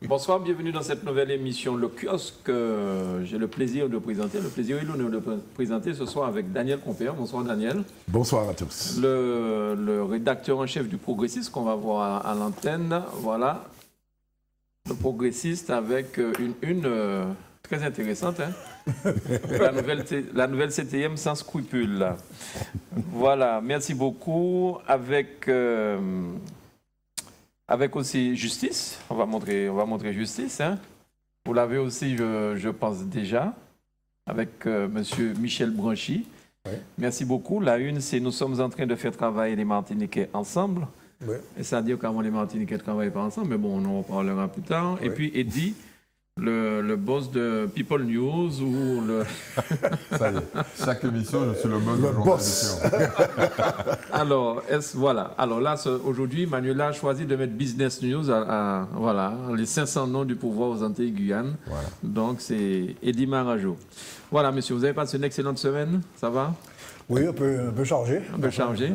Bonsoir, bienvenue dans cette nouvelle émission Le Kiosque. J'ai le plaisir et l'honneur de présenter ce soir avec Daniel Compère. Bonsoir Daniel. Bonsoir à tous. Le rédacteur en chef du Progressiste qu'on va voir à l'antenne. Voilà. Le Progressiste avec une très intéressante. Hein. la nouvelle CTM sans scrupules. Voilà, merci beaucoup. Avec aussi Justice, on va montrer Justice. Hein. Vous l'avez aussi, je pense déjà, avec Monsieur Michel Branchy. Oui. Merci beaucoup. La une, c'est nous sommes en train de faire travailler les Martiniquais ensemble. Oui. Et ça veut dire qu'avant les Martiniquais ne travaillent pas ensemble, mais bon, on en reparlera plus tard. Oui. Et puis Eddie, le boss de People News ou le... Ça y est, chaque émission, je suis le boss de boss. Alors, voilà. Alors là, aujourd'hui, Manuela a choisi de mettre Business News voilà, les 500 noms du pouvoir aux Antilles-Guyane. Voilà. Donc, c'est Eddie Marajo. Voilà, monsieur, vous avez passé une excellente semaine, ça va? Oui, un peu chargé. Un peu chargé.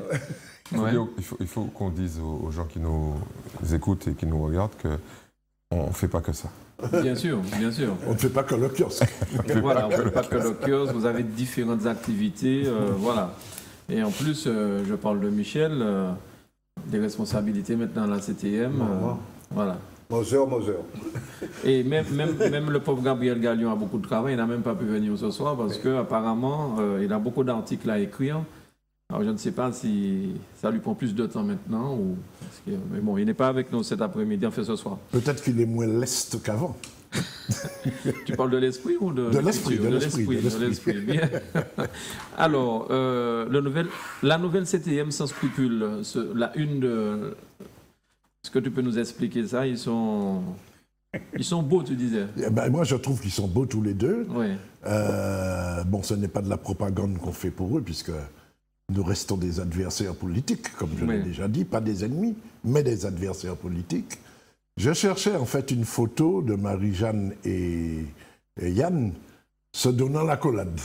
Ouais. Il faut qu'on dise aux gens qui nous écoutent et qui nous regardent qu'on ne fait pas que ça. Bien sûr, bien sûr. On ne fait pas que le kiosque. Voilà, on ne fait pas que le kiosque. Vous avez différentes activités, voilà. Et en plus, je parle de Michel, des responsabilités maintenant à la CTM. Voilà. Moser. Et même le pauvre Gabriel Gallion a beaucoup de travail. Il n'a même pas pu venir ce soir parce qu'apparemment, il a beaucoup d'articles à écrire. Alors, je ne sais pas si ça lui prend plus de temps maintenant. Mais bon, il n'est pas avec nous cet après-midi, enfin ce soir. Peut-être qu'il est moins leste qu'avant. Tu parles de l'esprit ou de l'esprit? De l'esprit, bien. Alors, la nouvelle CTM sans scrupules, la une de... Est-ce que tu peux nous expliquer ça? Ils sont beaux, tu disais. Moi, je trouve qu'ils sont beaux tous les deux. Oui. Bon, ce n'est pas de la propagande qu'on fait pour eux, puisque nous restons des adversaires politiques, comme je l'ai déjà dit, pas des ennemis, mais des adversaires politiques. Je cherchais en fait une photo de Marie-Jeanne et Yann se donnant l'accolade.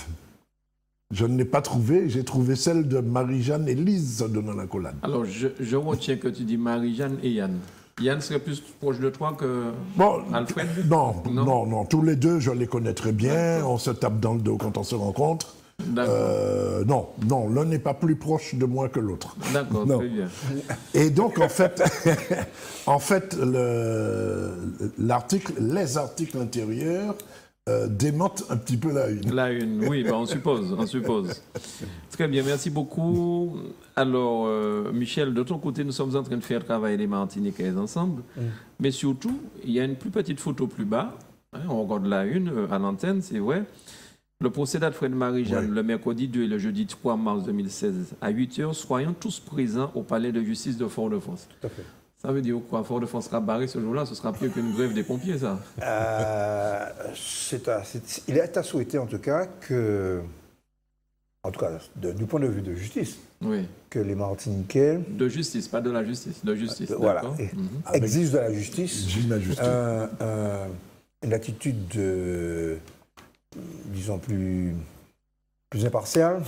Je ne l'ai pas trouvée, j'ai trouvé celle de Marie-Jeanne et Lise se donnant l'accolade. Alors, je retiens que tu dis Marie-Jeanne et Yann. Yann serait plus proche de toi que Alfred? Non, tous les deux, je les connais très bien, on se tape dans le dos quand on se rencontre. Non, l'un n'est pas plus proche de moi que l'autre. D'accord, très bien. Et donc, en fait, les articles intérieurs démentent un petit peu la une. La une, oui, on suppose. Très bien, merci beaucoup. Alors, Michel, de ton côté, nous sommes en train de faire travailler les Martiniquais ensemble. Mais surtout, il y a une plus petite photo plus bas. Hein, on regarde la une à l'antenne, c'est vrai. Le procès d'Alfred Marie-Jeanne, le mercredi 2 et le jeudi 3 mars 2016, à 8h, soyons tous présents au palais de justice de Fort-de-France. Tout à fait. Ça veut dire quoi? Fort-de-France sera barré ce jour-là, ce sera pire qu'une grève des pompiers, ça? Il est à souhaiter, en tout cas, du point de vue de justice, que les Martiniquais... De justice, pas de la justice, de justice. Voilà. Exigent de la justice, une attitude disons, plus impartial,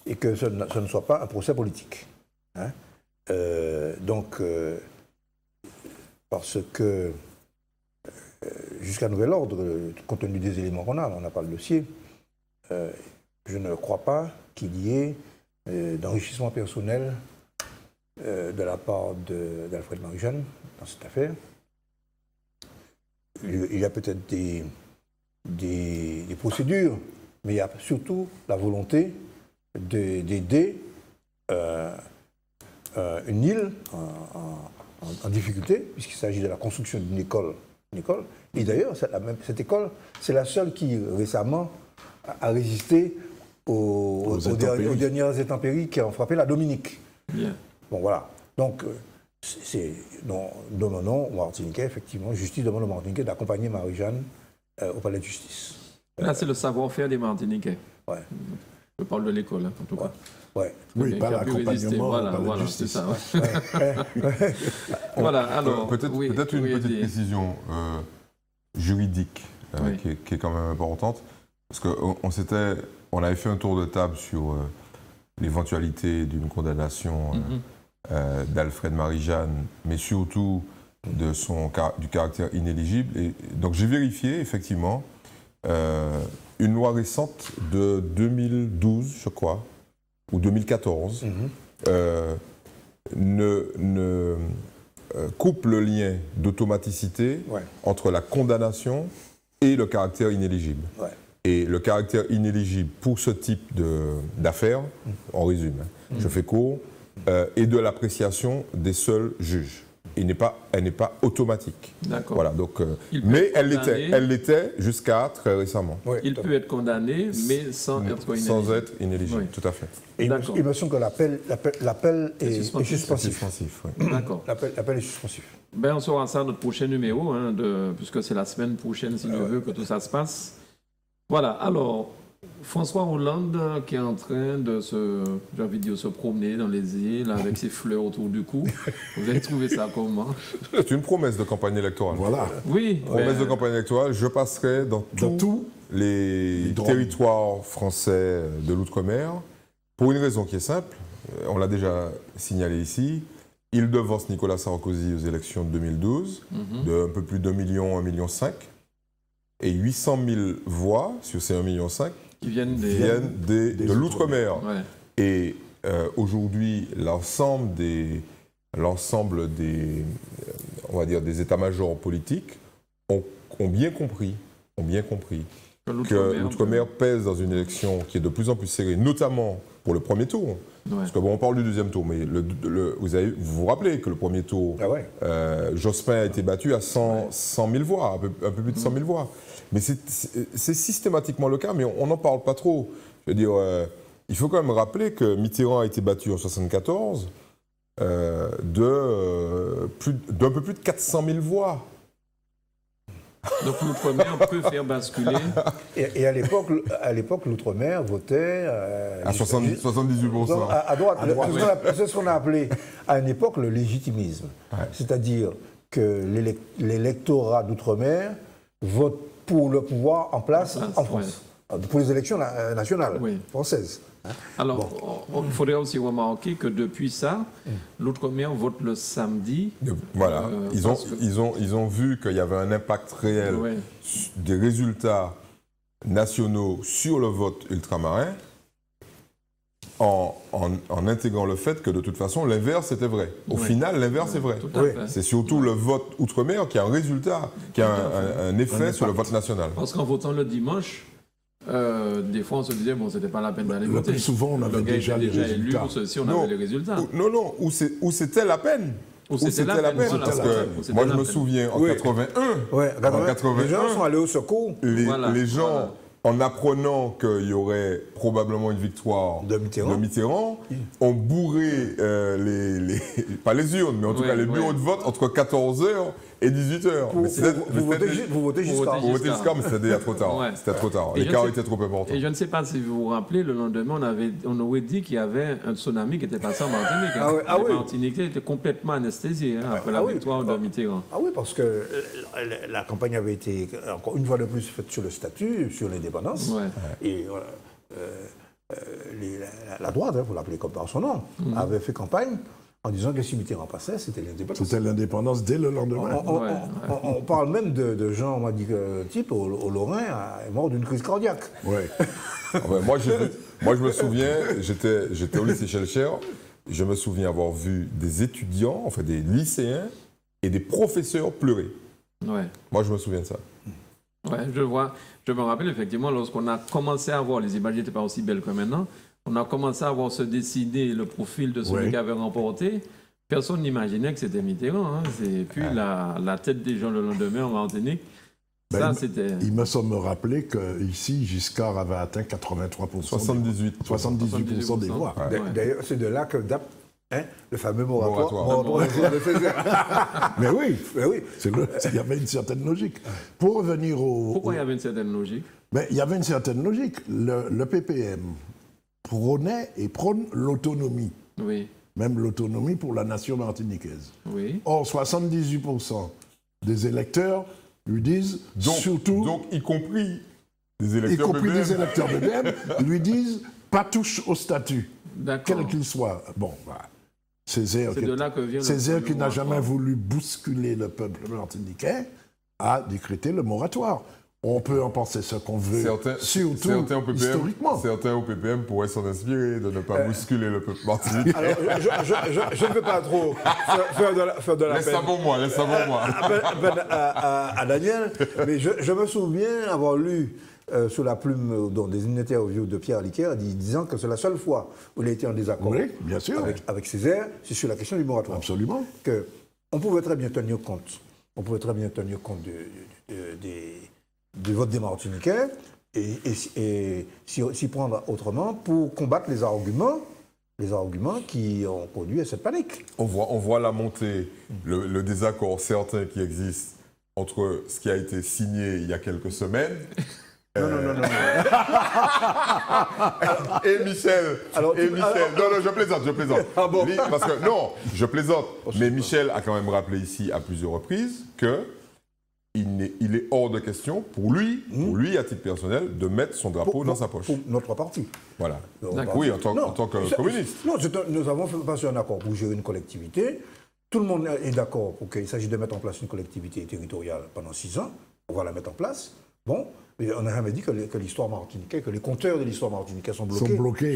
et que ce ne soit pas un procès politique. Hein? Parce que, jusqu'à nouvel ordre, compte tenu des éléments qu'on a, on n'a pas le dossier, je ne crois pas qu'il y ait d'enrichissement personnel de la part d'Alfred Marie-Jeanne dans cette affaire. Il y a peut-être des procédures, mais il y a surtout la volonté d'aider une île en difficulté, puisqu'il s'agit de la construction d'une école. Et d'ailleurs, cette école, c'est la seule qui récemment a résisté aux dernières intempéries qui ont frappé la Dominique. Bien. Bon, voilà. Donc, dans mon nom, Martiniquais, effectivement, justice demande au Martiniquais d'accompagner Marie-Jeanne au palais de justice. Là, c'est le savoir-faire des Martiniquais. Ouais. Je parle de l'école, en tout cas. Ouais. Oui, pas l'accompagnement. Voilà, c'est ça. Voilà, alors... Peut-être une petite précision juridique qui est quand même importante. Parce qu'on avait fait un tour de table sur l'éventualité d'une condamnation d'Alfred Marie-Jeanne, mais surtout du caractère inéligible. Et donc j'ai vérifié, effectivement, une loi récente de 2012, je crois, ou 2014, coupe le lien d'automaticité entre la condamnation et le caractère inéligible. Ouais. Et le caractère inéligible pour ce type d'affaires, on résume, je fais court, est de l'appréciation des seuls juges. Elle n'est pas automatique. D'accord. Voilà, donc, mais elle l'était jusqu'à très récemment. Ouais, Il peut être condamné, mais sans être inéligible. Sans être inéligible, Oui. tout à fait. Et D'accord. il me semble que l'appel est suspensif. suspensif. Oui. D'accord. L'appel est suspensif. Ben, on saura ça dans notre prochain numéro, puisque c'est la semaine prochaine, si Dieu veut, que tout ça se passe. Voilà, alors, François Hollande qui est en train de se promener dans les îles avec ses fleurs autour du cou. Vous avez trouvé ça comment? C'est une promesse de campagne électorale. Voilà. Oui. Promesse de campagne électorale, je passerai dans tous les territoires français de l'outre-mer pour une raison qui est simple, on l'a déjà signalé ici, il devance Nicolas Sarkozy aux élections de 2012 de un peu plus d'1 million, 1,5 million, et 800 000 voix sur ces 1,5 million Qui viennent de l'outre-mer. Ouais. Et aujourd'hui, l'ensemble des on va dire, des états-majors politiques ont bien compris que l'outre-mer pèse dans une élection qui est de plus en plus serrée, notamment pour le premier tour. Ouais. Parce que bon, on parle du deuxième tour, mais vous vous rappelez que le premier tour, Jospin a été battu à 100 000 voix, un peu plus de 100 000 voix. Mais c'est systématiquement le cas, mais on n'en parle pas trop. Je veux dire, il faut quand même rappeler que Mitterrand a été battu en 1974 d'un peu plus de 400 000 voix. Donc l'outre-mer peut faire basculer. Et à l'époque, l'outre-mer votait à 78%. À droite. C'est ce qu'on a appelé à une époque le légitimisme. Ouais. C'est-à-dire que l'électorat d'outre-mer vote pour le pouvoir en place en France. Ouais. Pour les élections nationales françaises. Alors, il faudrait aussi remarquer que depuis ça, l'outre-mer vote le samedi. Voilà, ils ont vu qu'il y avait un impact réel des résultats nationaux sur le vote ultramarin en intégrant le fait que de toute façon, l'inverse était vrai. Au final, l'inverse est vrai. C'est surtout le vote outre-mer qui a un résultat, qui a un effet sur le vote national. Parce qu'en votant le dimanche, des fois on se disait bon c'était pas la peine d'aller voter. Le plus souvent on avait déjà les résultats. Élu, si on avait les résultats. Non, où c'était la peine. Où c'était la peine. Parce que moi je me souviens en 81, les gens sont allés au secours. Les gens, en apprenant qu'il y aurait probablement une victoire de Mitterrand, ont bourré pas les urnes, mais en tout cas les bureaux de vote entre 14h et 18h. Vous votez Giscard. Vous votez Giscard, mais c'était trop tard. C'était trop tard. L'écart était trop important. Et je ne sais pas si vous vous rappelez, le lendemain, on aurait dit qu'il y avait un tsunami qui était passé en Martinique. Les Martiniquais étaient complètement anesthésiés après la victoire de Mitterrand. Ah oui, parce que la campagne avait été, encore une fois de plus, faite sur le statut, sur l'indépendance. Et la droite, il faut l'appeler comme par son nom, avait fait campagne en disant que si Mitterrand passait, c'était l'indépendance. C'était l'indépendance dès le lendemain. On parle même de gens, on m'a dit que type, au Lorrain, est mort d'une crise cardiaque. Moi, je me souviens, j'étais au lycée Schellcher, je me souviens avoir vu des étudiants, enfin des lycéens, et des professeurs pleurer. Moi, je me souviens de ça. Je me rappelle effectivement, lorsqu'on a commencé à voir, les images n'étaient pas aussi belles que maintenant, on a commencé à voir se dessiner le profil de celui qui avait remporté. Personne n'imaginait que c'était Mitterrand. Et puis la tête des gens le lendemain en Martinique, il me semble me rappeler qu'ici, Giscard avait atteint 83%. 78% des voix. D'ailleurs, c'est de là que date le fameux moratoire. Mais oui. Il y avait une certaine logique. Pour revenir Pourquoi il y avait une certaine logique? Il y avait une certaine logique. Le PPM prône l'autonomie. Même l'autonomie pour la nation martiniquaise. Or, 78% des électeurs lui disent surtout... Donc, y compris des électeurs BBM, lui disent pas touche au statut, quel qu'il soit. Bon, Césaire, C'est de là que vient Césaire le qui n'a jamais moratoire. voulu bousculer le peuple martiniquais, a décrété le moratoire. On peut en penser ce qu'on veut, surtout historiquement. Certains au PPM pourraient s'en inspirer de ne pas bousculer le peuple martiniquais. Alors, je ne veux pas trop faire de la Laisse peine. ça pour moi, laisse ça pour moi. À Daniel, mais je me souviens avoir lu sous la plume dans des interviews de Pierre Liquer disant que c'est la seule fois où il a été en désaccord Oui, bien sûr. avec Césaire, c'est sur la question du moratoire. Absolument. Que on pouvait très bien tenir compte du vote des Martiniquais et s'y prendre autrement pour combattre les arguments qui ont conduit à cette panique. On voit la montée, le désaccord certain qui existe entre ce qui a été signé il y a quelques semaines. Non. Et Michel. Non, je plaisante. Ah bon? Parce que, non, je plaisante. Mais Michel a quand même rappelé ici à plusieurs reprises que il est hors de question, pour lui, à titre personnel, de mettre son drapeau dans sa poche. Pour notre parti. Voilà. D'accord. Oui, en tant que communiste. Non, nous avons passé un accord pour gérer une collectivité. Tout le monde est d'accord pour qu'il s'agisse de mettre en place une collectivité territoriale pendant 6 ans. On va la mettre en place. Bon, mais on n'a jamais dit que l'histoire martiniquaise, que les compteurs de l'histoire martiniquaise sont bloqués.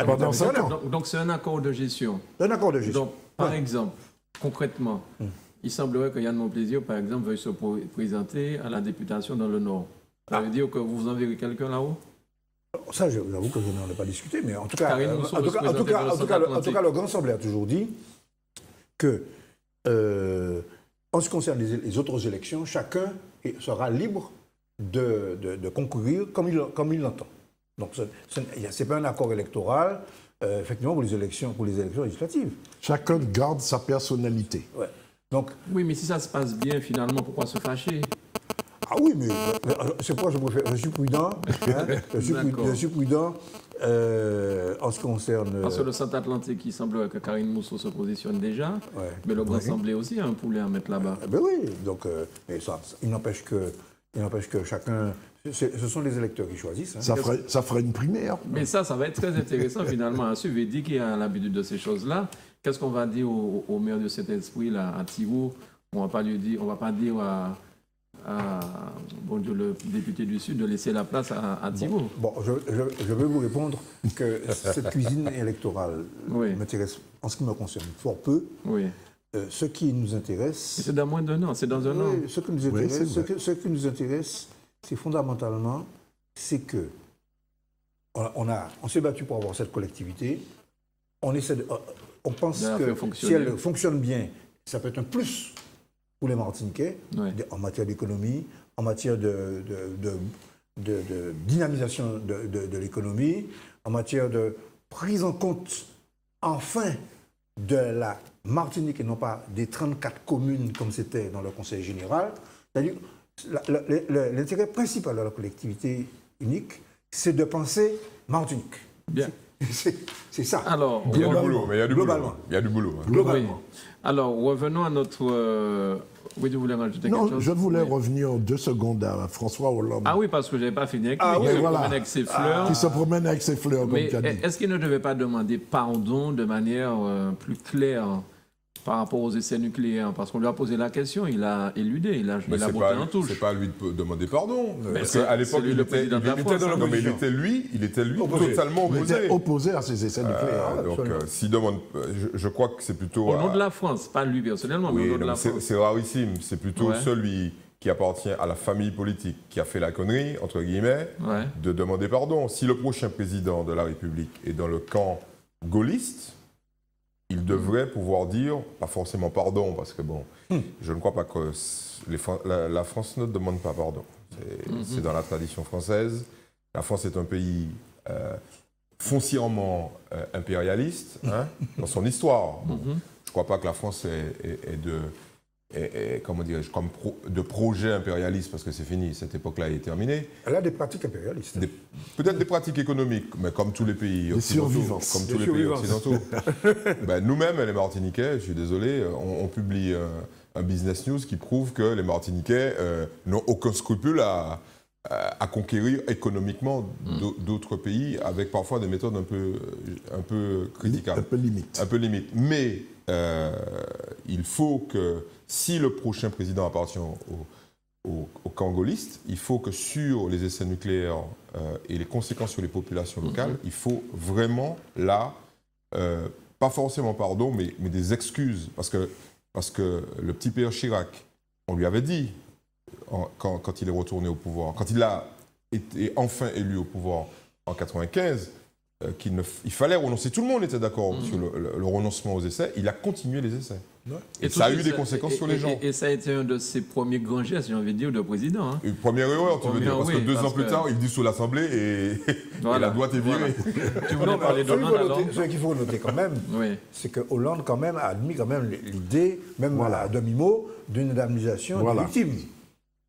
Pendant 5 ans. Donc c'est un accord de gestion. Un accord de gestion. Donc, par exemple, concrètement, il semblerait que Yann Monplaisir, par exemple, veuille se présenter à la députation dans le Nord. Ça veut dire que vous enverrez quelqu'un là-haut? Ça, j'avoue que je n'en ai pas discuté, mais en tout cas, Karine Mousseau se présentait dans le Centre Atlantique. le Grand Assemblée a toujours dit que, en ce qui concerne les autres élections, chacun sera libre de concourir comme il l'entend. Donc, ce n'est pas un accord électoral, effectivement, pour les élections législatives. Chacun garde sa personnalité. Ouais. Donc, Oui, mais si ça se passe bien, finalement, pourquoi se fâcher? ah oui, mais c'est pourquoi je suis prudent. Hein, je suis prudent en ce qui concerne. Parce que le Centre Atlantique, il semblerait que Karine Mousseau se positionne déjà, mais le Grand Assemblée aussi a un poulet à mettre là-bas. Ben oui, donc mais ça, il n'empêche que chacun. Ce sont les électeurs qui choisissent. Hein. Ça ferait une primaire. Mais ça va être très intéressant finalement à suivre. Il dit qu'il a l'habitude de ces choses-là. Qu'est-ce qu'on va dire au maire de Saint-Esprit, là, à Thivaux? On va pas dire bon Dieu, le député du Sud de laisser la place à Thivaux. Bon, je vais vous répondre que cette cuisine électorale m'intéresse, en ce qui me concerne, fort peu. Oui. Ce qui nous intéresse... C'est dans moins d'un an, c'est dans un an. Ce qui nous intéresse, c'est fondamentalement, c'est que on s'est battu pour avoir cette collectivité. On pense que si elle fonctionne bien, ça peut être un plus pour les Martiniquais en matière d'économie, en matière de dynamisation de l'économie, en matière de prise en compte, enfin, de la Martinique et non pas des 34 communes comme c'était dans le Conseil général. C'est-à-dire, l'intérêt principal de la collectivité unique, c'est de penser Martinique. Bien. C'est ça. Alors, il y a du boulot, mais il y a du boulot. Il y a du boulot. Globalement. Oui. Alors, revenons à notre... Oui, tu voulais rajouter quelque chose? Non, je voulais revenir 2 secondes à François Hollande. Ah oui, parce que je n'avais pas fini avec lui. oui, Qui se voilà. promène avec ses fleurs. Qui se promène avec ses fleurs, comme Mais tu as dit. est-ce qu'il ne devait pas demander pardon de manière plus claire par rapport aux essais nucléaires? Parce qu'on lui a posé la question, il a éludé, il a botté en touche. C'est pas à lui de demander pardon. Parce c'est qu'à l'époque, lui le président de la France. il était totalement Il opposé. était opposé à ces essais nucléaires. Donc, s'il demande, je crois que c'est plutôt... Au nom de la France, pas lui personnellement, mais Oui, au nom de la France. c'est rarissime. C'est plutôt celui qui appartient à la famille politique, qui a fait la connerie, entre guillemets, de demander pardon. Si le prochain président de la République est dans le camp gaulliste, il devrait pouvoir dire, pas forcément pardon, parce que bon, je ne crois pas que la France ne demande pas pardon. C'est dans la tradition française. La France est un pays foncièrement impérialiste dans son histoire. Bon, je ne crois pas que la France comment dirais-je, comme de projet impérialiste, parce que c'est fini, cette époque-là est terminée. Elle a des pratiques impérialistes. Peut-être des pratiques économiques, mais comme tous les pays occidentaux. Nous-mêmes, les Martiniquais, je suis désolé, on publie un business news qui prouve que les Martiniquais n'ont aucun scrupule à à conquérir économiquement d'autres pays avec parfois des méthodes un peu critiquables. Un peu limite. Mais il faut que, si le prochain président appartient aux congolistes, il faut que sur les essais nucléaires et les conséquences sur les populations locales, il faut vraiment là, pas forcément pardon, mais des excuses. Parce que le petit père Chirac, on lui avait dit, quand il est retourné au pouvoir, quand il a été enfin élu au pouvoir en 1995, il fallait renoncer. Tout le monde était d'accord sur le renoncement aux essais. Il a continué les essais. Ouais. Et ça a eu des conséquences sur les gens. Et ça a été un de ses premiers grands gestes, j'ai envie de dire, de président. Hein. Une première erreur, tu veux dire, parce que 2 ans plus tard, il dit sous l'Assemblée et la droite est virée. Tu voulais parler d'Hollande alors ? Ce qu'il faut noter quand même, c'est que Hollande quand même a admis quand même l'idée, même à demi-mot, d'une indemnisation des victimes.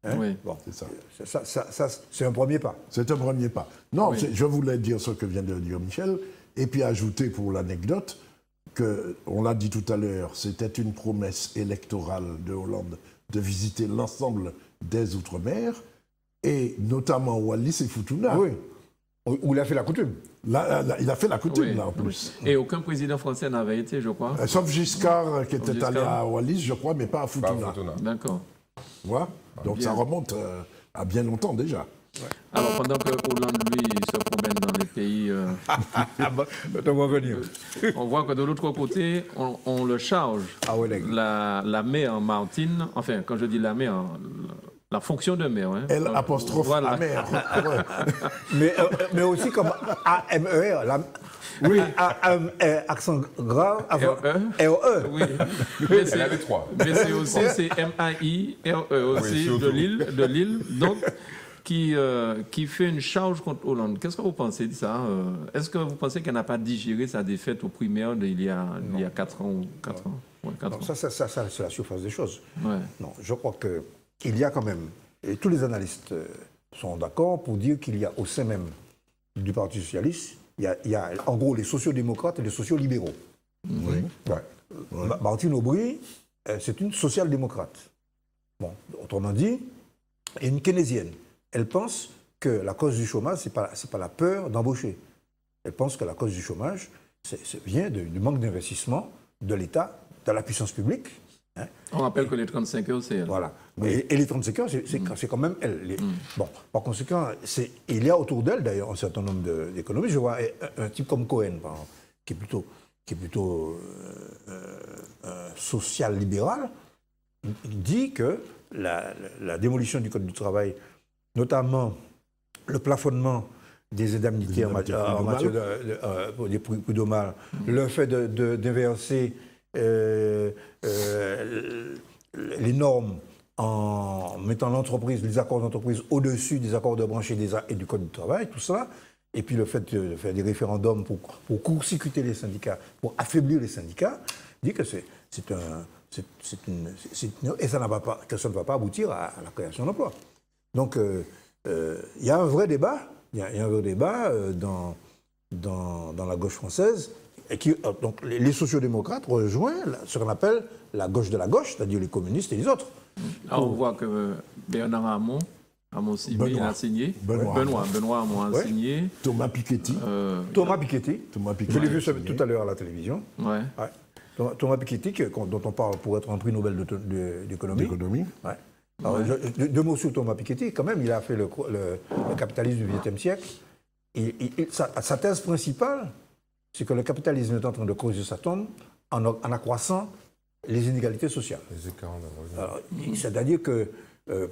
Hein? Oui. Bon, c'est ça, c'est un premier pas. C'est un premier pas. Non, je voulais dire ce que vient de dire Michel, et puis ajouter pour l'anecdote que, on l'a dit tout à l'heure, c'était une promesse électorale de Hollande de visiter l'ensemble des Outre-mer, et notamment Wallis et Futuna. Oui. Où il a fait la coutume. Là, il a fait la coutume, là, en plus. Et aucun président français n'avait été, je crois. Sauf Giscard, qui était allé à Wallis, je crois, mais pas à Futuna. D'accord. Voilà. Donc ça remonte à bien longtemps déjà. Ouais. Alors pendant que Hollande, lui, se promène dans les pays, on voit que de l'autre côté, on le charge. La maire Martine, enfin, quand je dis la maire, la fonction de maire. Hein, elle apostrophe la maire. mais aussi comme AMER, oui, accent grave, RE. Oui. Elle avait 3. Mais c'est aussi MAIRE aussi de Lille, donc qui fait une charge contre Hollande. Qu'est-ce que vous pensez de ça? Est-ce que vous pensez qu'elle n'a pas digéré sa défaite aux primaires il y a 4 ans? Ça, c'est la surface des choses. Ouais. Non, je crois qu'il y a quand même, et tous les analystes sont d'accord pour dire qu'il y a au sein même du Parti socialiste, il y a en gros les sociodémocrates et les sociolibéraux. Oui. Ouais. Martine Aubry, c'est une social-démocrate. Bon, autrement dit, une keynésienne. Elle pense que la cause du chômage, ce n'est pas la peur d'embaucher. Elle pense que la cause du chômage vient du manque d'investissement de l'État, de la puissance publique. Hein. On rappelle que les 35 heures, c'est elle. Voilà. Et les 35 heures, c'est quand même elle. Bon, par conséquent, il y a autour d'elle, d'ailleurs, un certain nombre d'économistes. Je vois un type comme Cohen, par exemple, qui est plutôt social-libéral. Il dit que la démolition du Code du travail, notamment le plafonnement des indemnités en matière des prud'homales, le fait d'inverser les normes en mettant l'entreprise, les accords d'entreprise au-dessus des accords de branche et du Code du travail, tout ça, et puis le fait de faire des référendums pour court-circuiter les syndicats, pour affaiblir les syndicats, dit que et ça ne va pas aboutir à la création d'emplois. Donc, il y a un vrai débat, dans la gauche française, et donc les sociodémocrates rejoignent ce qu'on appelle la gauche de la gauche, c'est-à-dire les communistes et les autres. Là, on voit que Bernard Hamon il a signé. Benoît Hamon a signé. Thomas Piketty. Je l'ai vu tout à l'heure à la télévision. Ouais. Thomas Piketty, dont on parle pour être un prix Nobel d'économie. Ouais. Alors, 2 mots sur Thomas Piketty. Quand même, il a fait le capitalisme du XXe siècle. Sa thèse principale, c'est que le capitalisme est en train de creuser sa tombe en accroissant les inégalités sociales. C'est-à-dire que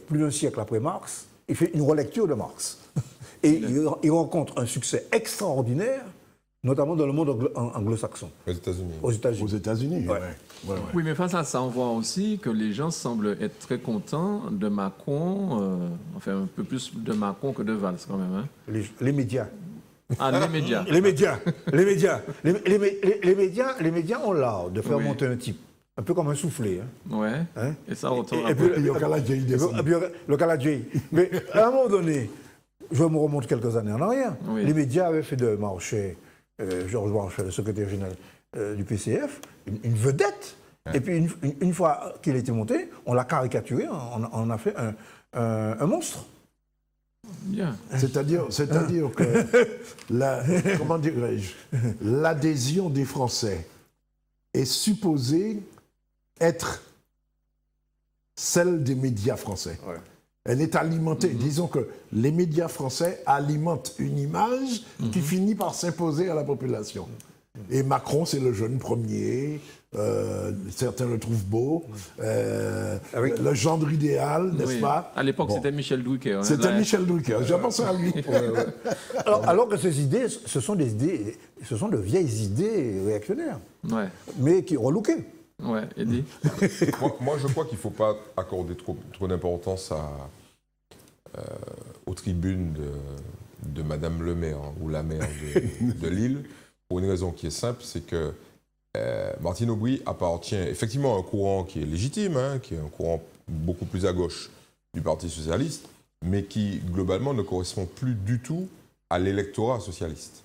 plus d'un siècle après Marx, il fait une relecture de Marx. Et il rencontre un succès extraordinaire, notamment dans le monde anglo-saxon. Aux États-Unis. Aux États-Unis, ouais. Oui, mais face à ça, on voit aussi que les gens semblent être très contents de Macron, enfin un peu plus de Macron que de Valls quand même. Hein. Les médias. Ah, les médias. Les médias ont l'art de faire monter un type, un peu comme un soufflé. Hein. Ouais. Hein? Et ça retourne. Et puis le Kaladjei. Mais à un moment donné, je me remonte quelques années en arrière, les médias avaient fait de Marchais, Georges Marchais, le secrétaire général du PCF, une vedette. Et puis une fois qu'il a été monté, on l'a caricaturé, on a fait un monstre. Bien. C'est-à-dire que comment dirais-je, l'adhésion des Français est supposée être celle des médias français. Ouais. Elle est alimentée. Disons que les médias français alimentent une image qui finit par s'imposer à la population. Et Macron, c'est le jeune premier. Certains le trouvent beau. Le genre idéal, n'est-ce pas? À l'époque, c'était Michel Drucker. Hein, c'était Michel Drucker. J'ai pensé à lui. Alors que ces idées, ce sont de vieilles idées réactionnaires, mais qui relookées. Ouais, Eddie. moi, je crois qu'il ne faut pas accorder trop d'importance aux tribunes de Madame le maire, hein, ou la maire de Lille, pour une raison qui est simple, c'est que Martine Aubry appartient effectivement à un courant qui est légitime, hein, qui est un courant beaucoup plus à gauche du Parti socialiste, mais qui, globalement, ne correspond plus du tout à l'électorat socialiste.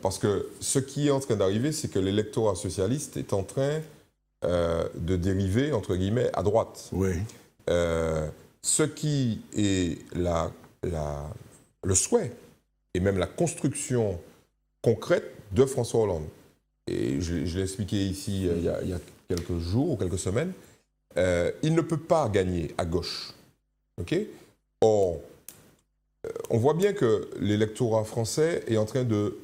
Parce que ce qui est en train d'arriver, c'est que l'électorat socialiste est en train de dériver, entre guillemets, à droite. Oui. Ce qui est le souhait, et même la construction concrète de François Hollande, et je l'ai expliqué ici il y a quelques jours ou quelques semaines, il ne peut pas gagner à gauche. Okay? Or, on voit bien que l'électorat français est en train de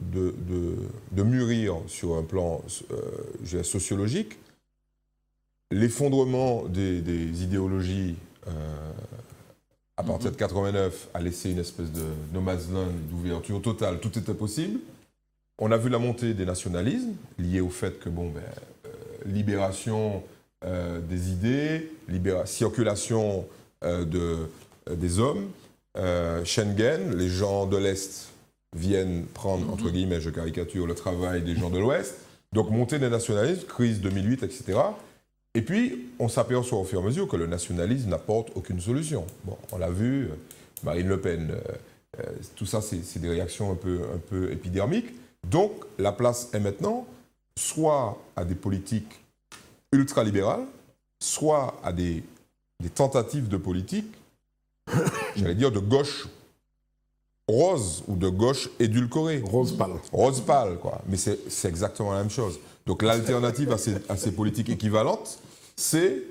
mûrir sur un plan sociologique. L'effondrement des idéologies à partir de 89 a laissé une espèce de no man's land, d'ouverture totale, tout était possible. On a vu la montée des nationalismes, liés au fait que, libération des idées, circulation des hommes, Schengen, les gens de l'Est viennent prendre, entre guillemets, je caricature, le travail des gens de l'Ouest. Donc, montée des nationalismes, crise 2008, etc. Et puis, on s'aperçoit au fur et à mesure que le nationalisme n'apporte aucune solution. Bon, on l'a vu, Marine Le Pen, tout ça, c'est des réactions un peu épidermiques. Donc, la place est maintenant soit à des politiques ultralibérales, soit à des tentatives de politique, j'allais dire de gauche rose ou de gauche édulcorée. Rose pâle. Rose pâle, quoi. Mais c'est exactement la même chose. Donc l'alternative à ces politiques équivalentes, c'est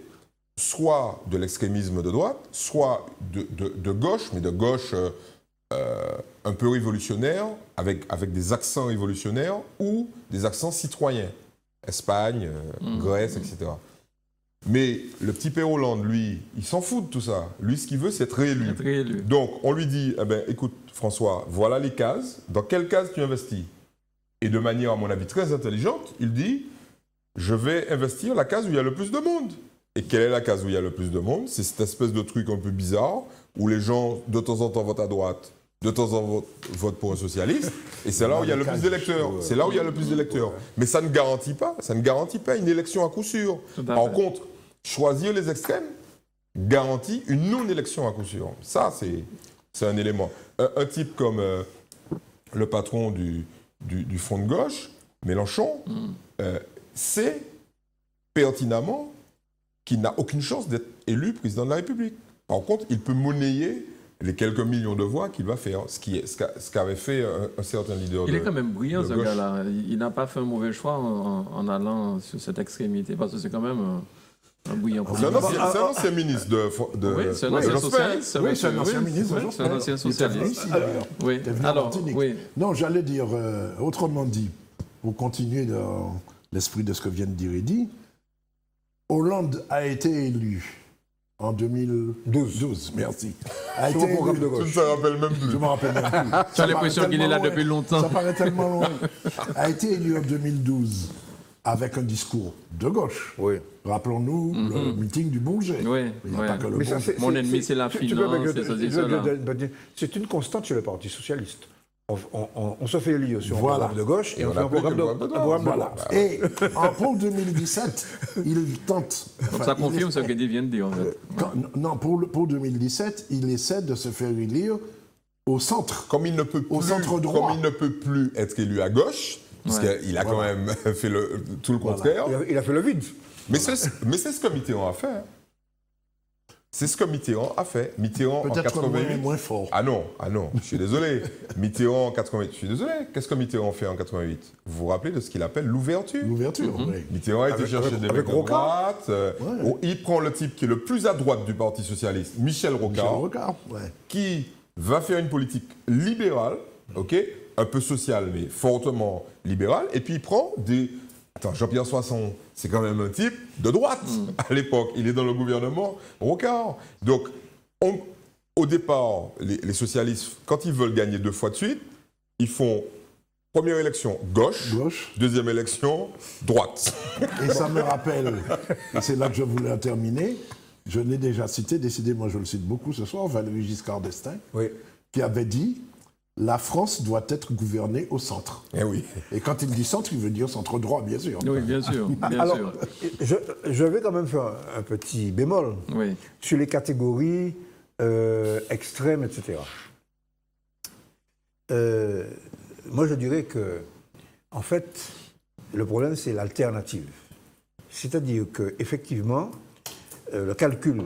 soit de l'extrémisme de droite, soit de gauche, mais de gauche un peu révolutionnaire, avec des accents révolutionnaires ou des accents citoyens. Espagne, Grèce, etc. Mais le petit père Hollande, lui, il s'en fout de tout ça. Lui, ce qu'il veut, c'est être réélu. Donc, on lui dit, écoute, François, voilà les cases. Dans quelles cases tu investis? Et de manière, à mon avis, très intelligente, il dit, je vais investir la case où il y a le plus de monde. Et quelle est la case où il y a le plus de monde? C'est cette espèce de truc un peu bizarre, où les gens, de temps en temps, votent à droite, de temps en temps, votent pour un socialiste. Et c'est là où il y a le plus d'électeurs. C'est là où il y a le plus d'électeurs. Mais ça ne garantit pas une élection à coup sûr. Par contre, choisir les extrêmes garantit une non-élection à coup sûr. Ça, c'est un élément. Un type comme le patron du Front de gauche, Mélenchon, sait pertinemment qu'il n'a aucune chance d'être élu président de la République. Par contre, il peut monnayer les quelques millions de voix qu'il va faire, ce qu'avait fait un certain leader de gauche. Il est quand même brillant, ce gars-là. Il n'a pas fait un mauvais choix en allant sur cette extrémité, parce que c'est quand même un brillant. C'est un ancien ministre de oui, c'est un ancien socialiste. Oui, c'est un ancien ministre. C'est un ancien socialiste. Oui. Alors, non, j'allais dire, autrement dit, pour continuer dans l'esprit de ce que vient de dire Eddy, Hollande a été élu en 2012, merci. A été élu de gauche. Je ne me rappelle même plus. Je me rappelle même plus. Tu as l'impression qu'il est là depuis longtemps. Ça paraît tellement loin. A été élu en 2012 avec un discours de gauche. Oui. Rappelons-nous le meeting du Bourget. Oui. Il n'y a pas que le Bourget. Mon ennemi, c'est la finance. C'est une constante chez le Parti socialiste. On se fait élire sur un programme de gauche et on fait un programme de droite. Et pour 2017, il tente... Donc ça confirme ce qu'Eddie vient de dire, en fait. Non, pour 2017, il essaie de se faire élire au centre. Comme il ne peut plus, au centre droit. Comme il ne peut plus être élu à gauche, parce qu'il a quand même fait tout le contraire. Il a fait le vide. Mais c'est ce que Mitterrand a fait. C'est ce que Mitterrand a fait. Mitterrand en Peut-être 88. moins fort. Ah non, je suis désolé. Mitterrand en 88, je suis désolé. Qu'est-ce que Mitterrand fait en 88? Vous vous rappelez de ce qu'il appelle l'ouverture? L'ouverture, oui. Mitterrand a été chercher des mecs à droite. Il prend le type qui est le plus à droite du Parti Socialiste, Michel Rocard, qui va faire une politique libérale, ok, un peu sociale, mais fortement libérale. Et puis il prend des... Attends, Jean-Pierre Soisson, c'est quand même un type de droite à l'époque. Il est dans le gouvernement Rocard. Donc, au départ, les socialistes, quand ils veulent gagner 2 fois de suite, ils font première élection gauche. Deuxième élection droite. Et ça me rappelle, et c'est là que je voulais en terminer, je l'ai déjà cité, décidément je le cite beaucoup ce soir, Valéry Giscard d'Estaing, qui avait dit « La France doit être gouvernée au centre ». Et quand il dit centre, il veut dire centre droit, bien sûr. Oui, bien sûr. Alors, je vais quand même faire un petit bémol sur les catégories extrêmes, etc. Moi, je dirais que, en fait, le problème, c'est l'alternative. C'est-à-dire qu'effectivement, le calcul,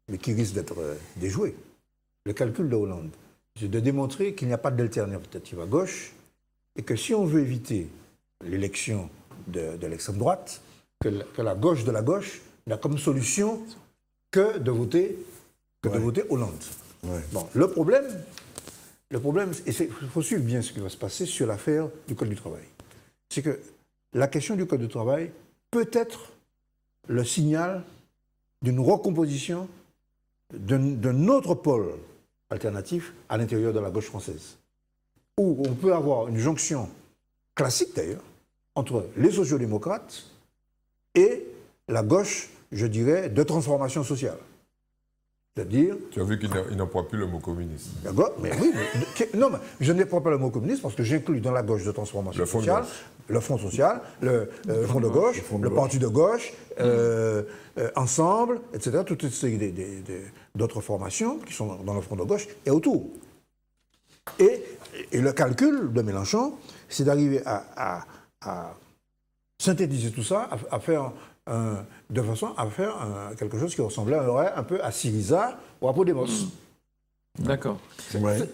mais qui risque d'être déjoué, le calcul de Hollande, c'est de démontrer qu'il n'y a pas d'alternative à gauche et que si on veut éviter l'élection de l'extrême droite, que la gauche de la gauche n'a comme solution que de voter Hollande. Bon, le problème, et il faut suivre bien ce qui va se passer sur l'affaire du Code du travail, c'est que la question du Code du travail peut être le signal d'une recomposition d'un autre pôle alternatif à l'intérieur de la gauche française, où on peut avoir une jonction classique d'ailleurs entre les sociodémocrates et la gauche, je dirais, de transformation sociale. C'est-à-dire... Tu as vu qu'il n'emploie plus le mot communiste. D'accord, mais oui, non, mais je n'emploie pas le mot communiste parce que j'inclus dans la gauche de transformation sociale le Front social, le Front de gauche, le Parti de gauche, Ensemble, etc., toutes ces d'autres formations qui sont dans le Front de gauche et autour. Et le calcul de Mélenchon, c'est d'arriver à synthétiser tout ça, à faire de façon à faire quelque chose qui ressemblerait un peu à Syriza ou à Podemos. D'accord.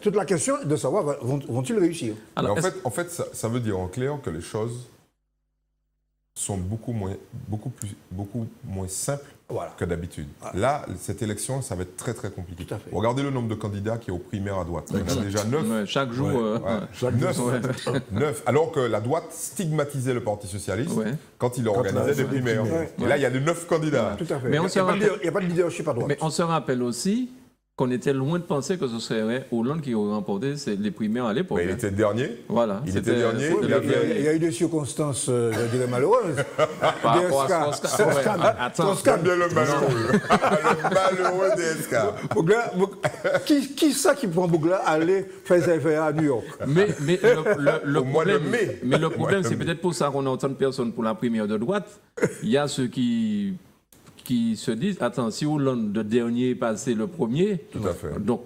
Toute la question est de savoir, vont-ils réussir? Alors, en fait ça veut dire en clair que les choses sont beaucoup moins simples que d'habitude. Là, cette élection, ça va être très très compliqué. Regardez le nombre de candidats qui est aux primaires à droite. Il y en a déjà 9. Chaque jour. 9. Alors que la droite stigmatisait le Parti socialiste quand il organisait des primaires. Et là, il y a de 9 candidats. Tout à fait. Mais il n'y a pas de leadership à droite. Mais on se rappelle aussi qu'on était loin de penser que ce serait Hollande qui aurait remporté les primaires à l'époque. Il était dernier. Voilà. Il était dernier. Il y a eu des circonstances, je dirais, malheureuses. Par rapport à Strauss-Kahn. Attends. Bien le malheureux. Le malheureux DSK. Qui ça qui prend Bougla à aller faire ses affaires à New York? Mais le problème, c'est peut-être pour ça qu'on a autant de personnes pour la primaire de droite. Il y a ceux qui se disent, attends, si Hollande de dernier est passé le premier, donc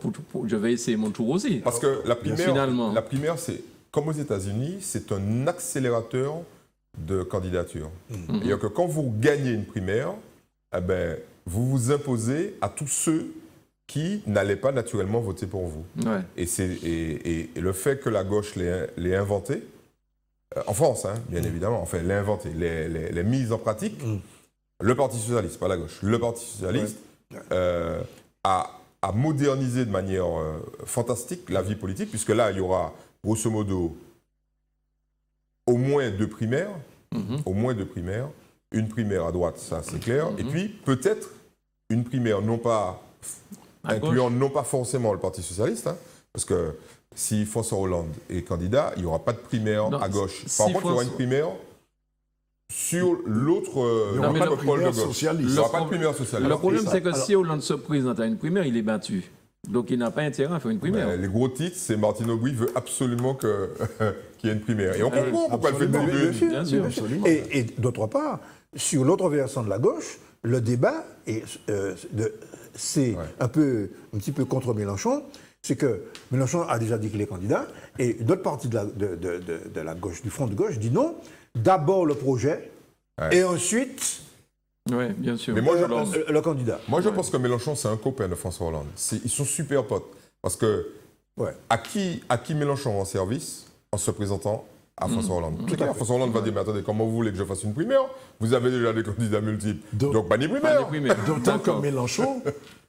je vais essayer mon tour aussi. Parce que la primaire, c'est, comme aux États-Unis, c'est un accélérateur de candidature. C'est-à-dire que quand vous gagnez une primaire, vous vous imposez à tous ceux qui n'allaient pas naturellement voter pour vous. Et le fait que la gauche l'ait inventé, en France, bien évidemment, enfin, l'ait inventé, les mises en pratique, le Parti socialiste, pas la gauche, le Parti socialiste a modernisé de manière fantastique la vie politique, puisque là, il y aura, grosso modo, au moins 2 primaires, une primaire à droite, ça c'est clair, et puis peut-être une primaire non pas incluant non pas forcément le Parti socialiste, parce que si François Hollande est candidat, il n'y aura pas de primaire à gauche. Par contre, il y aura une primaire sur l'autre pôle de gauche. Il n'y aura pas de primaire socialiste. Le problème, c'est que si Hollande se présente à une primaire, il est battu. Donc il n'a pas intérêt à faire une primaire. Les gros titres, c'est Martine Aubry veut absolument qu'il y ait une primaire. Et on comprend pourquoi elle fait une tribune. Bien sûr. Et d'autre part, sur l'autre versant de la gauche, le débat, c'est un petit peu contre Mélenchon, c'est que Mélenchon a déjà dit qu'il est candidat, et une autre partie de la gauche, du front de gauche, dit non, d'abord le projet, et ensuite Oui, bien sûr. Mais moi, le candidat. Moi, je pense que Mélenchon, c'est un copain de François Hollande. Ils sont super potes. Parce que à qui Mélenchon rend service en se présentant à François Hollande? Tout à l'heure, François Hollande va dire, mais attendez, comment vous voulez que je fasse une primaire? Vous avez déjà des candidats multiples. Donc pas des primaires. D'autant que Mélenchon,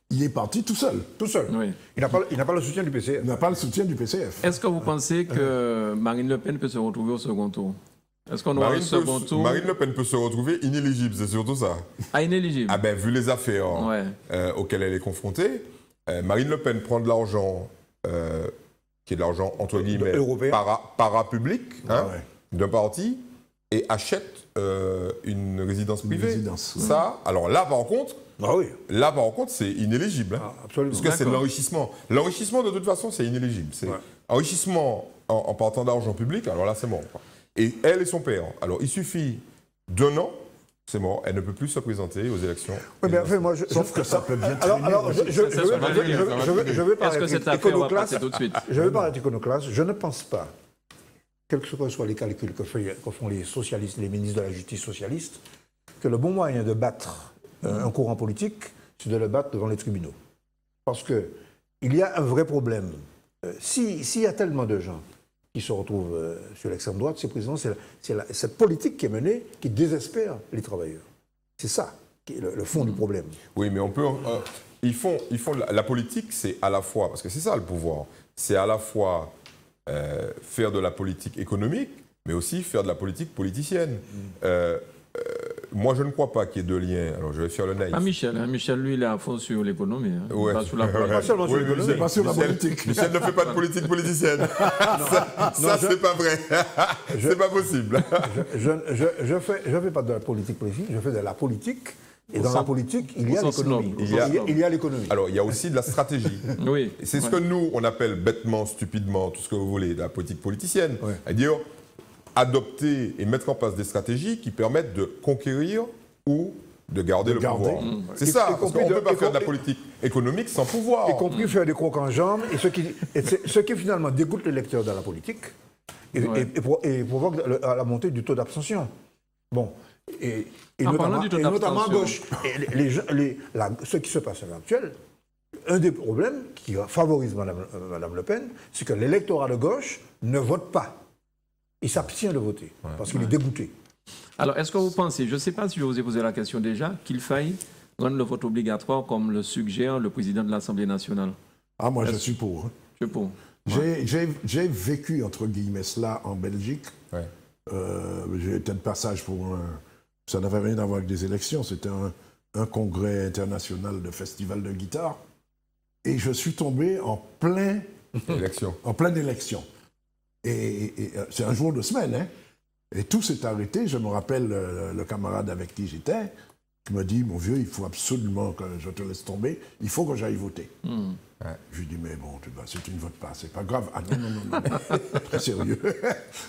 il est parti tout seul. Tout seul. Oui. Il n'a pas le soutien du PCF. Il n'a pas le soutien du PCF. Est-ce que vous pensez que Marine Le Pen peut se retrouver au second tour? Est-ce qu'on aura un second tour? Marine Le Pen peut se retrouver inéligible, c'est surtout ça. Ah, inéligible. Ah ben, vu les affaires auxquelles elle est confrontée, Marine Le Pen prend de l'argent, qui est de l'argent, entre guillemets, parapublic, d'un parti, et achète une résidence privée. Ça, alors là, par contre, c'est inéligible. Hein, absolument. Parce que c'est de l'enrichissement. L'enrichissement, de toute façon, c'est inéligible. C'est enrichissement en partant d'argent public, alors là, c'est mort, quoi. Et elle et son père. Alors, il suffit d'un an, c'est mort, elle ne peut plus se présenter aux élections. Oui, mais enfin, moi, sauf que ça peut bien alors, je veux parler iconoclaste. Je veux parler iconoclaste. Je ne pense pas, quels que soient les calculs que font les socialistes, les ministres de la justice socialistes, que le bon moyen de battre un courant politique, c'est de le battre devant les tribunaux. Parce qu'il y a un vrai problème. S'il y a tellement de gens qui se retrouvent sur l'extrême droite, c'est précisément cette politique qui est menée qui désespère les travailleurs. C'est ça qui est le fond du problème. Oui, mais on peut... ils font la politique, c'est à la fois... Parce que c'est ça le pouvoir. C'est à la fois faire de la politique économique, mais aussi faire de la politique politicienne. Moi, je ne crois pas qu'il y ait de lien. Alors, je vais faire le naïf. Ah, Michel. Michel, lui, il est à fond sur l'économie. Hein. Ouais. Pas sur la politique. Pas seulement sur l'économie. Pas sur la politique. Michel ne fait pas de politique politicienne. ça c'est pas vrai. C'est pas possible. Je fais pas de la politique politique, je fais de la politique. Et dans la politique, il y a l'économie. Il y a l'économie. Alors, il y a aussi de la stratégie. Oui. C'est ce que nous, on appelle bêtement, stupidement, tout ce que vous voulez, de la politique politicienne. Ouais. C'est-à-dire adopter et mettre en place des stratégies qui permettent de conquérir ou de garder le pouvoir. C'est ça, parce qu'on ne peut pas faire de la politique économique sans pouvoir. Y compris faire des crocs en jambes, et ce qui finalement dégoûte les lecteurs dans la politique et provoque la montée du taux d'abstention. Bon, et notamment à gauche. Et ce qui se passe à l'heure actuelle, un des problèmes qui favorise Mme Le Pen, c'est que l'électorat de gauche ne vote pas. Il s'abstient de voter, parce qu'il est dégoûté. Alors, est-ce que vous pensez, je ne sais pas si je vous ai posé la question déjà, qu'il faille rendre le vote obligatoire comme le suggère le président de l'Assemblée nationale? Ah, moi, je suis pour. Je suis pour. J'ai vécu, entre guillemets, cela en Belgique. Ouais. J'ai été de passage pour ça n'avait rien à voir avec des élections, c'était un congrès international de festival de guitare. Et je suis tombé en pleine élection. Et c'est un jour de semaine, hein. Et tout s'est arrêté. Je me rappelle le camarade avec qui j'étais, qui me dit, mon vieux, il faut absolument que je te laisse tomber, il faut que j'aille voter. Je lui dis, mais bon, si tu ne votes pas, c'est pas grave. Ah non, très sérieux.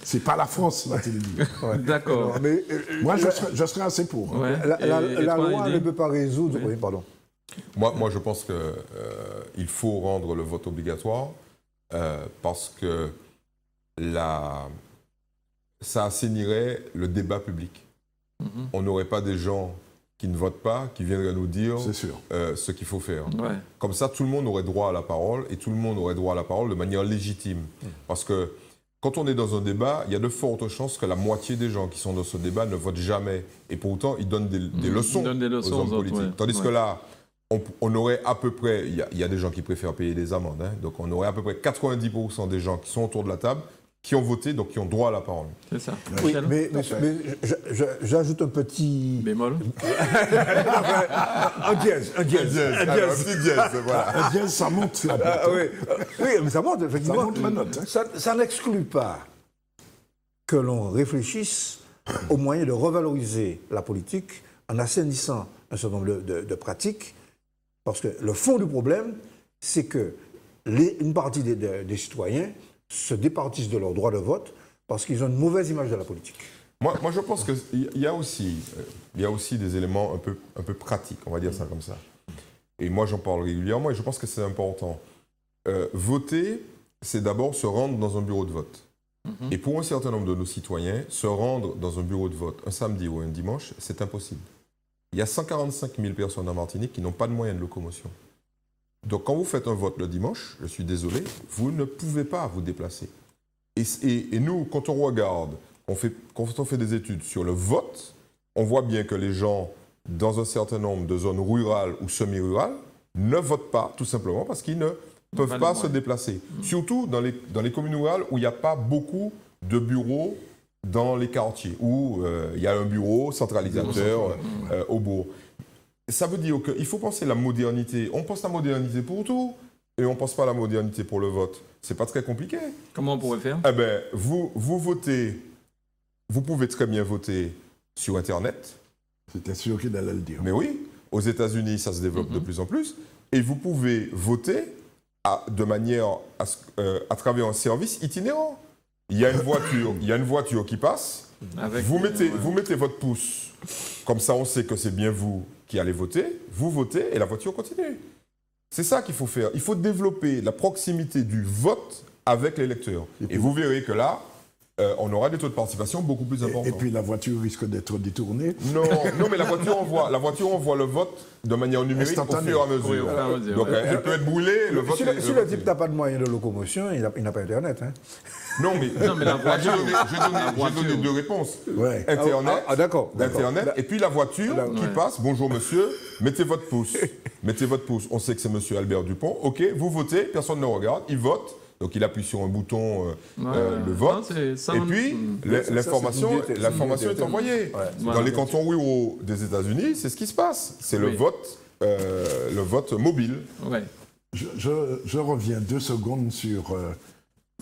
C'est pas la France, m'a-t-il dit. D'accord. Moi, je serais assez pour. Ouais. La loi ne peut pas résoudre... Oui, pardon. Moi, je pense qu'il faut rendre le vote obligatoire parce que ça assainirait le débat public. On n'aurait pas des gens qui ne votent pas, qui viendraient nous dire ce qu'il faut faire. Ouais. Comme ça, tout le monde aurait droit à la parole, et tout le monde aurait droit à la parole de manière légitime. Parce que quand on est dans un débat, il y a de fortes chances que la moitié des gens qui sont dans ce débat ne votent jamais. Et pourtant, ils donnent des leçons aux hommes politiques. Tandis que là, on aurait à peu près... Il y a des gens qui préfèrent payer des amendes. Hein, donc on aurait à peu près 90% des gens qui sont autour de la table qui ont voté, donc qui ont droit à la parole. C'est ça. Oui, mais j'ajoute un petit... Bémol. Un dièse. Un petit dièse, voilà. Un dièse, ça monte là. Oui, mais ça monte, effectivement. Ça monte la note. Hein. Ça n'exclut pas que l'on réfléchisse au moyen de revaloriser la politique en assainissant un certain nombre de pratiques, parce que le fond du problème, c'est que une partie des citoyens se départissent de leur droit de vote parce qu'ils ont une mauvaise image de la politique. Moi je pense qu'il y a aussi des éléments un peu pratiques, on va dire ça comme ça. Et moi, j'en parle régulièrement et je pense que c'est important. Voter, c'est d'abord se rendre dans un bureau de vote. Et pour un certain nombre de nos citoyens, se rendre dans un bureau de vote un samedi ou un dimanche, c'est impossible. il y a 145 000 personnes en Martinique qui n'ont pas de moyens de locomotion. Donc quand vous faites un vote le dimanche, je suis désolé, vous ne pouvez pas vous déplacer. Et nous, quand on regarde, quand on fait des études sur le vote, on voit bien que les gens, dans un certain nombre de zones rurales ou semi-rurales, ne votent pas, tout simplement parce qu'ils ne peuvent pas se déplacer. Surtout dans les communes rurales où il n'y a pas beaucoup de bureaux dans les quartiers, où il y a un bureau centralisateur au bourg. Ça veut dire qu'il faut penser la modernité. On pense la modernité pour tout et on ne pense pas la modernité pour le vote. C'est pas très compliqué. Comment on pourrait faire? Eh bien, vous votez, vous pouvez très bien voter sur Internet. C'était sûr qu'il allait le dire. Mais oui, aux États-Unis, ça se développe de plus en plus. Et vous pouvez voter de manière à travers un service itinérant. Il y a une voiture qui passe. Vous mettez votre pouce. Comme ça, on sait que c'est bien vous qui allez voter. Vous votez et la voiture continue. C'est ça qu'il faut faire. Il faut développer la proximité du vote avec l'électeur. Et vous verrez que là, on aura des taux de participation beaucoup plus importants. Et puis la voiture risque d'être détournée. Non, mais la voiture envoie le vote de manière numérique au fur et à mesure. Donc elle peut être brûlée. Si le type n'a pas de moyens de locomotion, il n'a pas Internet. Hein. Non, mais la voiture, j'ai donné deux réponses. Ouais. Internet, d'accord. Internet, et puis la voiture qui passe. Bonjour monsieur, mettez votre pouce. Mettez votre pouce. On sait que c'est monsieur Albert Dupont. Ok, vous votez, personne ne regarde, il vote. Donc il appuie sur un bouton, le vote, et puis l'information est envoyée. Dans les cantons ruraux des États-Unis, c'est ce qui se passe. C'est le vote mobile. Ouais. Je reviens 2 secondes sur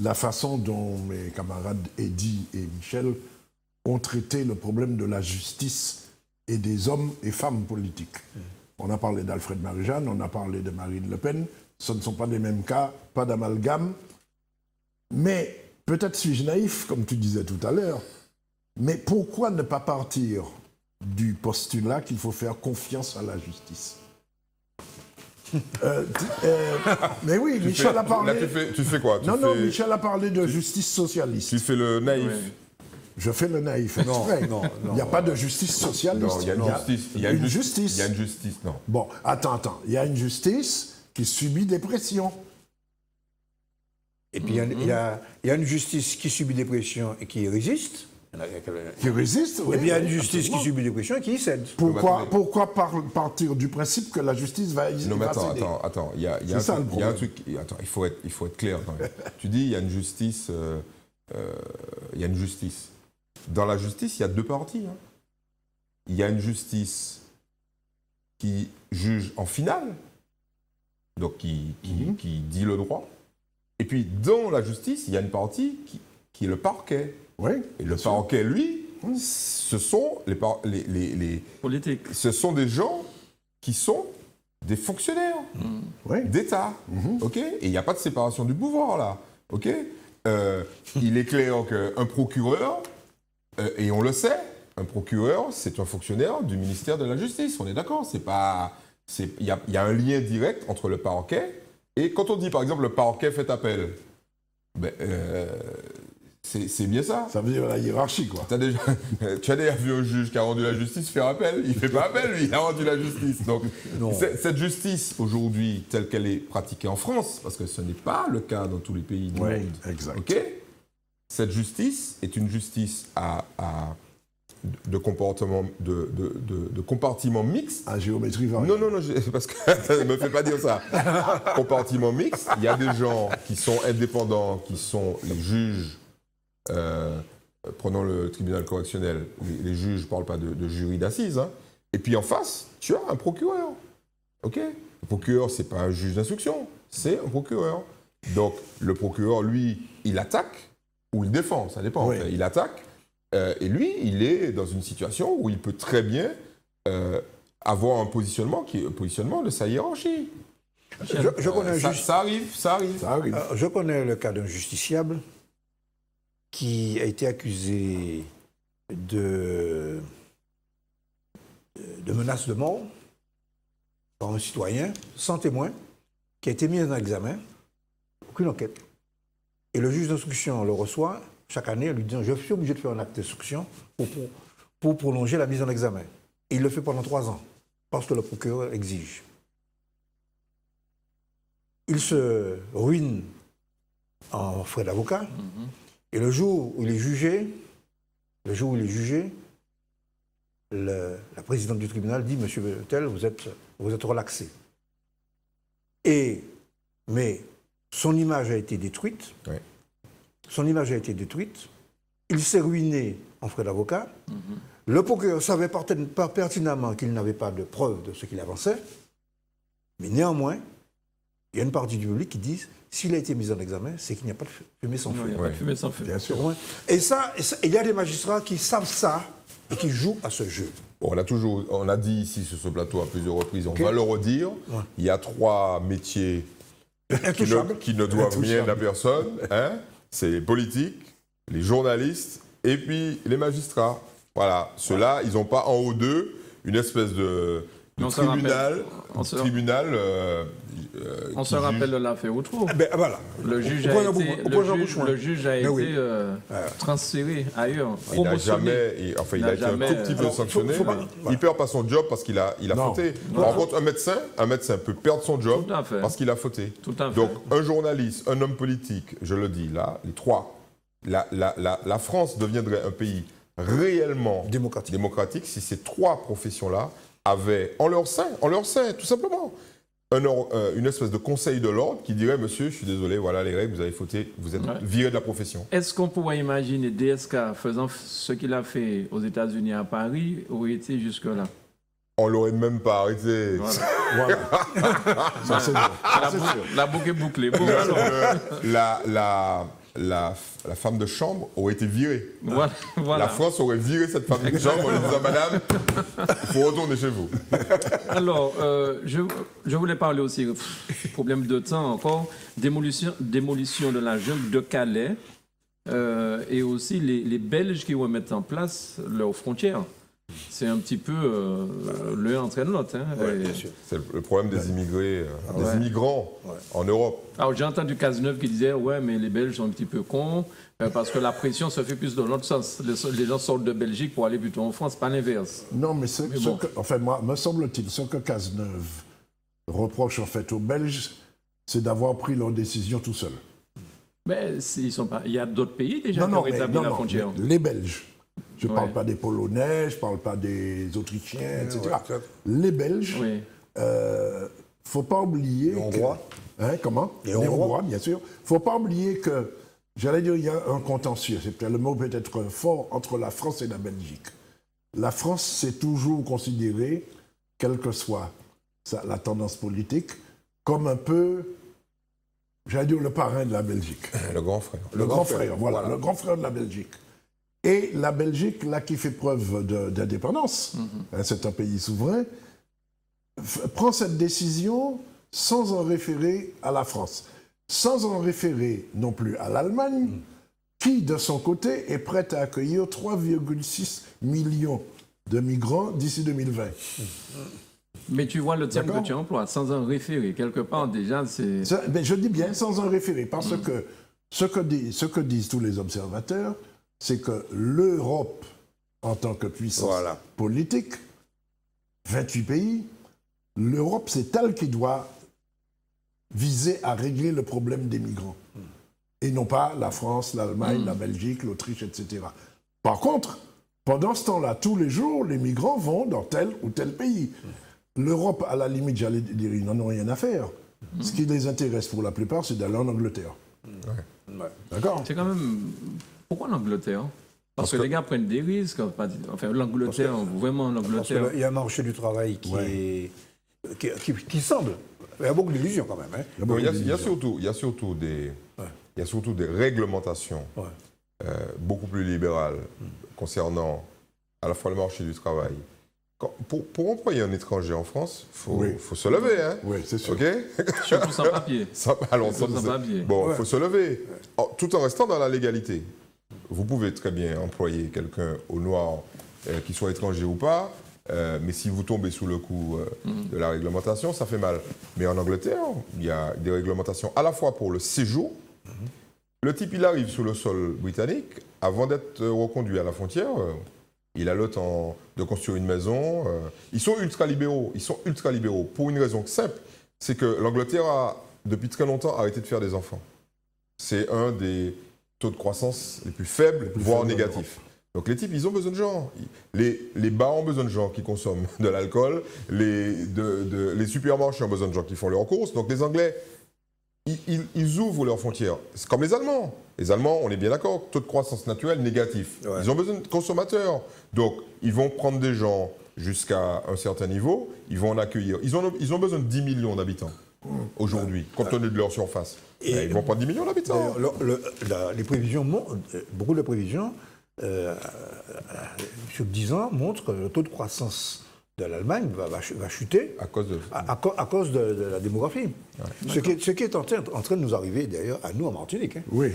la façon dont mes camarades Eddy et Michel ont traité le problème de la justice et des hommes et femmes politiques. On a parlé d'Alfred Marie-Jeanne, on a parlé de Marine Le Pen. Ce ne sont pas les mêmes cas, pas d'amalgame. Mais peut-être suis-je naïf, comme tu disais tout à l'heure, mais pourquoi ne pas partir du postulat qu'il faut faire confiance à la justice? Mais oui, Michel a parlé... Là, tu fais quoi? Non, Michel a parlé de justice socialiste. Tu fais le naïf. Ouais. Je fais le naïf exprès. Non, il n'y a pas de justice socialiste. Non, il y a une justice. Il y a une justice. Il y a une justice, non. Bon, attends. Il y a une justice qui subit des pressions. Et puis il y a une justice qui subit des pressions et qui résiste. Qui résiste, oui. Et puis il y a une justice qui subit des pressions et qui cède. Pourquoi partir du principe que la justice va céder? Non, mais attends. Il y a un truc. Attends, il faut être clair. Tu dis il y a une justice. Il y a une justice. Dans la justice, il y a 2 parties. Hein. Il y a une justice qui juge en finale, donc qui dit le droit. Et puis, dans la justice, il y a une partie qui est le parquet. Oui, et le parquet, lui, ce sont les politiques. Ce sont des gens qui sont des fonctionnaires d'État. Ok. Et il n'y a pas de séparation du pouvoir, là. Ok. Il est clair qu'un procureur, et on le sait, un procureur, c'est un fonctionnaire du ministère de la Justice. On est d'accord. Il y a un lien direct entre le parquet. Et quand on dit, par exemple, le parquet fait appel, c'est bien ça. Ça veut dire la hiérarchie, quoi. Tu as déjà vu un juge qui a rendu la justice faire appel? Il ne fait pas appel, lui, il a rendu la justice. Donc, cette justice, aujourd'hui, telle qu'elle est pratiquée en France, parce que ce n'est pas le cas dans tous les pays du monde. Exact. Okay, cette justice est une justice de comportement, de compartiment mixte. À géométrie variable. Non, parce que ça ne me fait pas dire ça. Compartiment mixte, il y a des gens qui sont indépendants, qui sont les juges. Prenons le tribunal correctionnel. Les juges, je ne parle pas de jury d'assises. Hein. Et puis en face, tu as un procureur. Ok. Le procureur, ce n'est pas un juge d'instruction, c'est un procureur. Donc le procureur, lui, il attaque ou il défend, ça dépend. Oui. Il attaque. Et lui, il est dans une situation où il peut très bien avoir un positionnement qui est un positionnement de sa hiérarchie. Je connais ça arrive. Je connais le cas d'un justiciable qui a été accusé de menaces de mort par un citoyen sans témoin, qui a été mis en examen, aucune enquête. Et le juge d'instruction le reçoit chaque année en lui disant « Je suis obligé de faire un acte d'instruction pour prolonger la mise en examen ». Et il le fait pendant 3 ans, parce que le procureur exige. Il se ruine en frais d'avocat. Et le jour où il est jugé, la présidente du tribunal dit « Monsieur Tel, vous êtes relaxé ». Mais son image a été détruite. Oui. Son image a été détruite. Il s'est ruiné en frais d'avocat. Le procureur savait pertinemment qu'il n'avait pas de preuve de ce qu'il avançait. Mais néanmoins, il y a une partie du public qui dit s'il a été mis en examen, c'est qu'il n'y a pas de fumée sans feu. Il n'y a pas de fumée sans feu. Bien sûr. Et il y a des magistrats qui savent ça et qui jouent à ce jeu. Bon, on a dit ici sur ce plateau à plusieurs reprises, on va le redire, il y a 3 métiers qui ne doivent rien à personne. Hein, c'est les politiques, les journalistes et puis les magistrats. Voilà, ceux-là, ils n'ont pas en haut d'eux une espèce de tribunal. On se rappelle de l'affaire Outreau. Voilà. Le juge a été transféré ailleurs. Il n'a jamais, il a été un tout petit peu sanctionné. Il ne perd pas son job parce qu'il a fauté. Par contre, un médecin peut perdre son job parce qu'il a fauté. Donc, un journaliste, un homme politique, je le dis là, les 3, la France deviendrait un pays réellement démocratique si ces 3 professions-là avaient en leur sein, tout simplement, une espèce de conseil de l'ordre qui dirait « Monsieur, je suis désolé, voilà les règles, vous avez fauté, vous êtes viré de la profession ». Est-ce qu'on pourrait imaginer DSK faisant ce qu'il a fait aux États-Unis à Paris aurait été jusque-là? On ne l'aurait même pas arrêté. Voilà. Ça, c'est bon. La boucle est bouclée. Bon, la femme de chambre aurait été virée. Voilà. La France aurait viré cette femme de chambre en lui disant « Madame, il faut retourner chez vous ». Alors, je voulais parler aussi, problème de temps encore, démolition de la jungle de Calais et aussi les Belges qui vont mettre en place leurs frontières. C'est un petit peu l'un entraîne l'autre. Hein, bien sûr. C'est le problème des immigrés, des immigrants en Europe. Alors j'ai entendu Cazeneuve qui disait ouais mais les Belges sont un petit peu cons parce que la pression se fait plus dans l'autre sens. Les gens sortent de Belgique pour aller plutôt en France, pas l'inverse. Non mais moi me semble-t-il ce que Cazeneuve reproche en fait aux Belges, c'est d'avoir pris leur décision tout seul. Mais il y a d'autres pays déjà qui ont rétabli la frontière. Les Belges. Je ne parle pas des Polonais, je ne parle pas des Autrichiens, etc. Les Belges, il ne faut pas oublier... Les Hongrois. Comment? Les Hongrois, bien sûr. Il ne faut pas oublier que, j'allais dire, il y a un contentieux, le mot peut être fort, entre la France et la Belgique. La France s'est toujours considérée, quelle que soit la tendance politique, comme un peu, j'allais dire, le parrain de la Belgique. Le grand frère. Le grand frère, voilà, le grand frère de la Belgique. Et la Belgique, là, qui fait preuve d'indépendance, c'est un pays souverain, prend cette décision sans en référer à la France, sans en référer non plus à l'Allemagne, qui, de son côté, est prête à accueillir 3,6 millions de migrants d'ici 2020. Mais tu vois le terme que tu emploies, sans en référer, quelque part, déjà, c'est... Mais je dis bien sans en référer, parce que ce que disent tous les observateurs, c'est que l'Europe, en tant que puissance politique, 28 pays, l'Europe, c'est elle qui doit viser à régler le problème des migrants. Et non pas la France, l'Allemagne, la Belgique, l'Autriche, etc. Par contre, pendant ce temps-là, tous les jours, les migrants vont dans tel ou tel pays. L'Europe, à la limite, j'allais dire, ils n'en ont rien à faire. Ce qui les intéresse pour la plupart, c'est d'aller en Angleterre. D'accord ? C'est quand même... Pourquoi l'Angleterre? Parce que les gars prennent des risques. Enfin, l'Angleterre, vraiment l'Angleterre. Parce qu'il y a un marché du travail qui semble. Il y a beaucoup d'illusions quand même. Hein. Il y a surtout des réglementations beaucoup plus libérales concernant à la fois le marché du travail. Pour employer un étranger en France, il faut se lever. Hein. Oui, c'est sûr. Okay. Surtout sans papier. Sans papier. Bon, il faut se lever, tout en restant dans la légalité. Vous pouvez très bien employer quelqu'un au noir, qu'il soit étranger ou pas, mais si vous tombez sous le coup de la réglementation, ça fait mal. Mais en Angleterre, il y a des réglementations à la fois pour le séjour. Le type, il arrive sur le sol britannique, avant d'être reconduit à la frontière, il a le temps de construire une maison. Ils sont ultra-libéraux. Ils sont ultra-libéraux pour une raison simple, c'est que l'Angleterre a, depuis très longtemps, arrêté de faire des enfants. C'est un des taux de croissance les plus faibles, voire négatifs. Donc les types, ils ont besoin de gens. Les bars ont besoin de gens qui consomment de l'alcool. Les supermarchés ont besoin de gens qui font leurs courses. Donc les Anglais, ils ouvrent leurs frontières. C'est comme les Allemands. Les Allemands, on est bien d'accord, taux de croissance naturelle négatif. Ouais. Ils ont besoin de consommateurs. Donc ils vont prendre des gens jusqu'à un certain niveau. Ils vont en accueillir. Ils ont besoin de 10 millions d'habitants aujourd'hui, compte tenu de leur surface. Ils vont prendre 10 millions d'habitants. Les prévisions, beaucoup de prévisions, sur 10 ans, montrent que le taux de croissance de l'Allemagne va chuter à cause de la démographie. Ouais. Ce qui est en train de nous arriver d'ailleurs à nous en Martinique. Hein. Oui,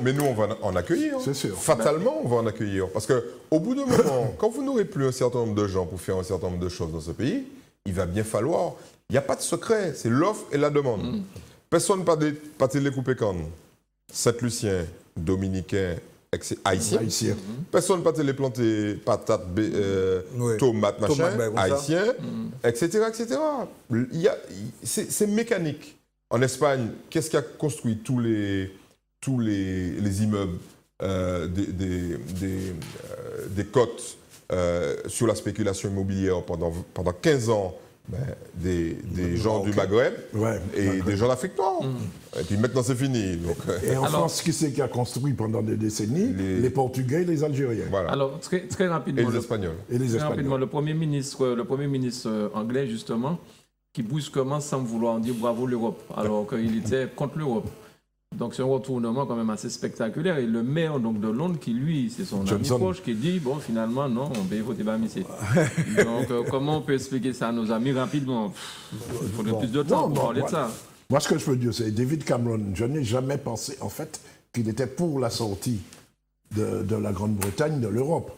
mais nous, on va en accueillir. C'est sûr. Fatalement, on va en accueillir. Parce qu'au bout d'un moment, quand vous n'aurez plus un certain nombre de gens pour faire un certain nombre de choses dans ce pays, il va bien falloir... Il n'y a pas de secret, c'est l'offre et la demande. Personne pas télécoupé quand Saint-Lucien, Dominicain, haïtien. Personne pas téléplanté patates, tomates, machin, haïtien, etc., etc. C'est mécanique. En Espagne, qu'est-ce qui a construit tous les immeubles des côtes sur la spéculation immobilière pendant 15 ans? Des gens du Maghreb et des gens d'Afrique noire. Et puis maintenant, c'est fini. Donc, et en France, qui c'est qui a construit pendant des décennies? Les Portugais et les Algériens. Voilà. Alors, très rapidement... Et les Espagnols. Très rapidement, le Premier ministre anglais, justement, qui brusquement semble vouloir dire bravo l'Europe, alors qu'il était contre l'Europe. Donc c'est un retournement quand même assez spectaculaire. Et le maire donc, de Londres, qui lui, c'est son ami proche, qui dit, bon, finalement, non, on peut voter pas ici. Donc comment on peut expliquer ça à nos amis rapidement? Il faudrait plus de temps pour parler de ça. Moi, ce que je peux dire, c'est David Cameron, je n'ai jamais pensé, en fait, qu'il était pour la sortie de la Grande-Bretagne de l'Europe.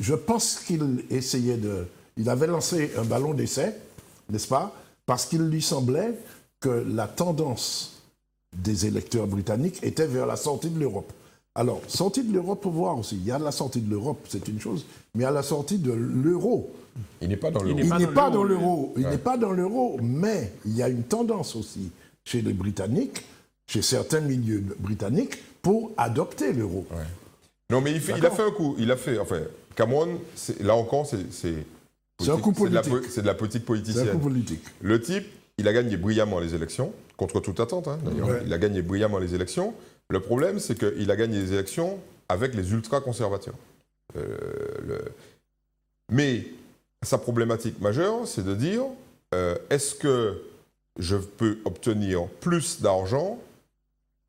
Je pense qu'il essayait de... Il avait lancé un ballon d'essai, n'est-ce pas? Parce qu'il lui semblait que la tendance des électeurs britanniques était vers la sortie de l'Europe. Alors, sortie de l'Europe, pour voir aussi. Il y a la sortie de l'Europe, c'est une chose, mais il y a la sortie de l'euro. Il n'est pas dans l'euro. Il n'est pas dans l'euro. Il n'est pas dans l'euro, mais il y a une tendance aussi chez les Britanniques, chez certains milieux britanniques, pour adopter l'euro. Ouais. Non, mais il a fait un coup. Enfin, Cameron, là encore, c'est un coup politique. C'est de la politique politicienne. C'est un coup politique. Le type, il a gagné brillamment les élections, contre toute attente, hein, d'ailleurs. Ouais. Il a gagné brillamment les élections. Le problème, c'est qu'il a gagné les élections avec les ultra-conservateurs. Mais sa problématique majeure, c'est de dire, est-ce que je peux obtenir plus d'argent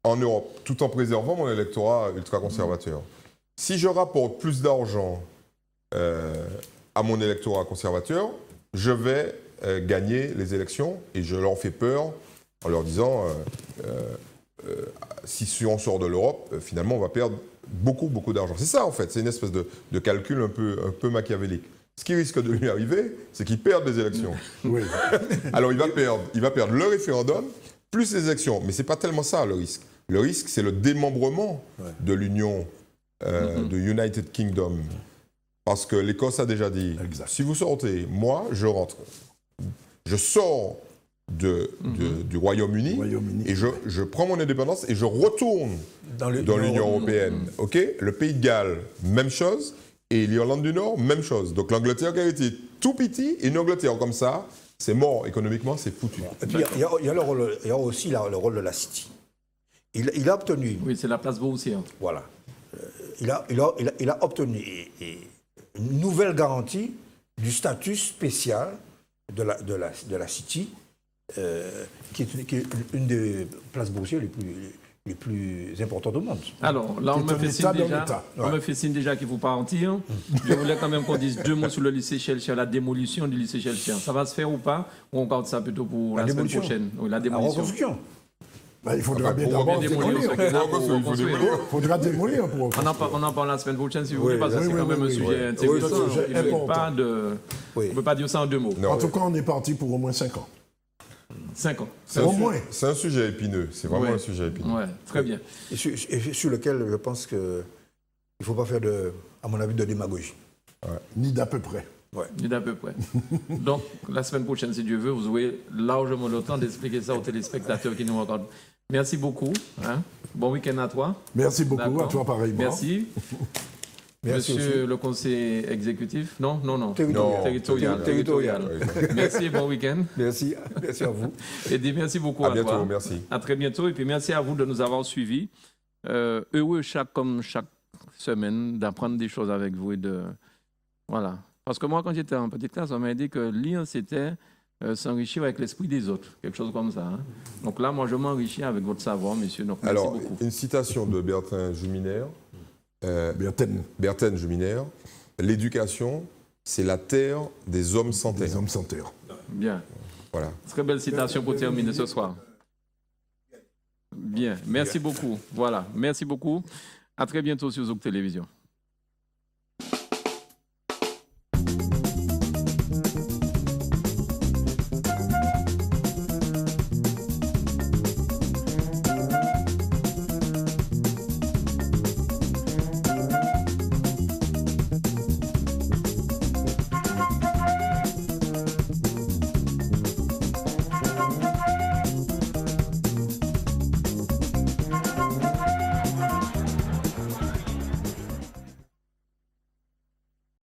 en Europe, tout en préservant mon électorat ultra-conservateur? Si je rapporte plus d'argent à mon électorat conservateur, je vais gagner les élections et je leur fais peur en leur disant si on sort de l'Europe, finalement on va perdre beaucoup d'argent. C'est ça en fait, c'est une espèce de calcul un peu machiavélique. Ce qui risque de lui arriver, c'est qu'il perde les élections. Oui. Alors il va perdre le référendum plus les élections, mais c'est pas tellement ça le risque. Le risque, c'est le démembrement de l'Union, de United Kingdom. Parce que l'Écosse a déjà dit, si vous sortez, moi, je rentre. Je sors du Royaume-Uni et je prends mon indépendance et je retourne dans l'Union européenne. Okay? Le Pays de Galles, même chose. Et l'Irlande du Nord, même chose. Donc l'Angleterre qui a été tout petit, et une Angleterre comme ça, c'est mort économiquement, c'est foutu. Et puis il y a aussi le rôle de la City. Il a obtenu... Oui, c'est la place Boursière. Voilà. Il a obtenu une nouvelle garantie du statut spécial de la City, qui est une des places boursières les plus importantes au monde. Alors, là, on me fait signe déjà qu'il ne faut pas mentir. Je voulais quand même qu'on dise 2 mots sur le lycée Chelcher, la démolition du lycée Chelcher. Ça va se faire ou pas? Ou on garde ça plutôt pour la semaine prochaine? Oui, la démolition. La reconstruction. Il faudra bien d'abord démolir. Il faudra démolir. On en parle la semaine prochaine, si vous voulez, parce que c'est quand même un sujet intéressant. On ne peut pas dire ça en 2 mots. En tout cas, on est parti pour au moins 5 ans. 5 ans. C'est un sujet épineux. C'est vraiment un sujet épineux. Ouais, très bien. Et sur lequel je pense que il ne faut pas faire, à mon avis, de démagogie. Ouais. Ni d'à peu près. Ouais. Ni d'à peu près. Donc, la semaine prochaine, si Dieu veut, vous aurez largement le temps d'expliquer ça aux téléspectateurs qui nous regardent. Merci beaucoup. Hein. Bon week-end à toi. Merci beaucoup, à toi pareillement. Merci. Merci Monsieur aussi. le conseiller exécutif. Non. Territorial. Merci et bon week-end. Merci à vous. Et merci beaucoup à bientôt, toi. merci. À très bientôt. Et puis merci à vous de nous avoir suivis. Heureux comme chaque semaine d'apprendre des choses avec vous. Voilà. Parce que moi, quand j'étais en petite classe, on m'a dit que lire, c'était s'enrichir avec l'esprit des autres. Quelque chose comme ça. Hein. Donc là, moi, je m'enrichis avec votre savoir, monsieur. Donc, merci beaucoup. Une citation de Bertin Juminaire. Bertin Juminaire. L'éducation, c'est la terre des hommes sans terre. Des hommes sans terre. Bien. Voilà. Très belle citation pour terminer ce soir. Bien. Merci beaucoup. Voilà. Merci beaucoup. À très bientôt sur Zouk Télévision.